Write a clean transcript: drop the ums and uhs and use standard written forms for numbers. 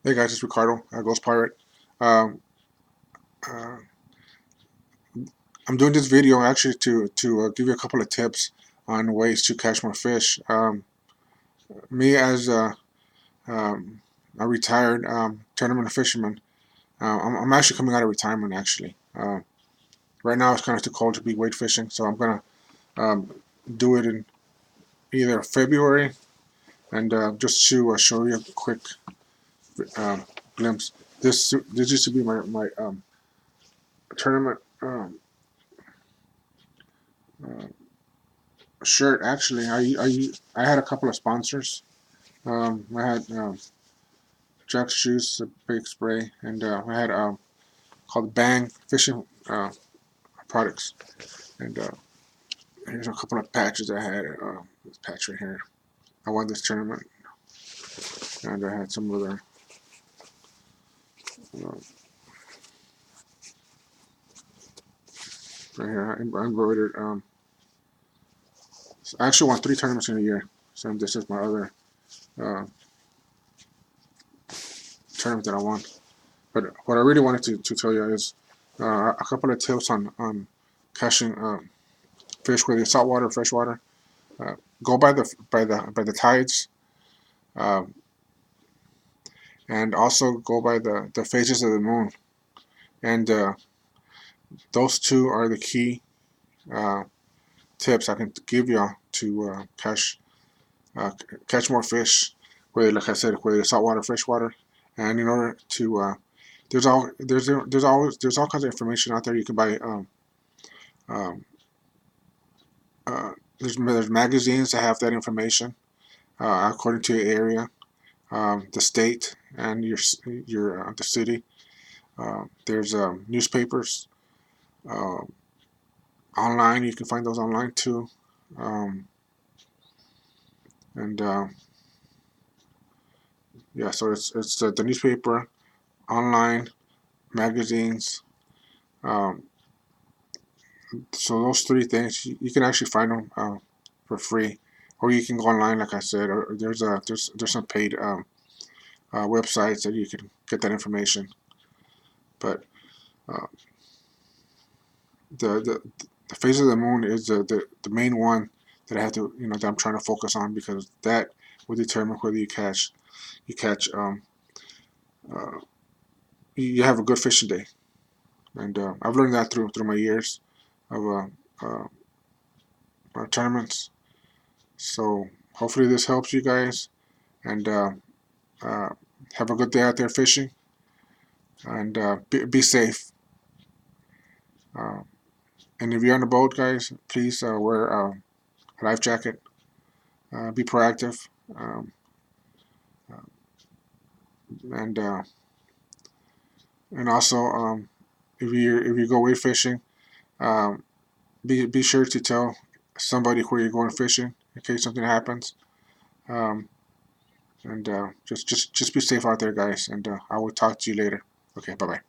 Hey guys, it's Ricardo, Ghost Pirate. Um, uh, I'm doing this video actually to give you a couple of tips on ways to catch more fish. Me as a retired tournament fisherman, I'm actually coming out of retirement actually. Right now it's kind of too cold to be wade fishing, so I'm gonna um, do it in either February and just to show you a quick um, glimpse. This used to be my tournament. Uh, Shirt. Actually, I had a couple of sponsors. I had Jack's Juice, a big spray, and I had called Bang Fishing products. And here's a couple of patches I had. This patch right here. I won this tournament, and I had some other. Uh, right here, I embroidered. I actually won 3 tournaments in a year. So this is my other uh, tournament that I won. But what I really wanted to tell you is a couple of tips on catching fish, whether it's saltwater or freshwater. Uh, go by the tides, uh, and also go by the phases of the moon. And those two are the key uh, tips I can give you to uh, catch more fish. Whether, like I said, whether it's saltwater, freshwater, and in order to there's all kinds of information out there. You can buy um, there's magazines that have that information according to your area, the state, and your the city. There's newspapers uh, online. You can find those online too, um, and yeah. So it's the newspaper, online, magazines. Um, so those 3 things you can actually find them for free, or you can go online, like I said. Or there's some paid websites that you can get that information. But uh, the, the the phase of the moon is the main one that I have to that I'm trying to focus on, because that will determine whether you catch uh, you have a good fishing day. And I've learned that through my years of tournaments. So hopefully this helps you guys, and uh, have a good day out there fishing, and be safe. Uh, and if you're on a boat, guys, please wear a life jacket. Be proactive. And also, if you go wade fishing, um, be sure to tell somebody where you're going fishing in case something happens. Um, and just be safe out there, guys. And I will talk to you later. Okay, bye bye.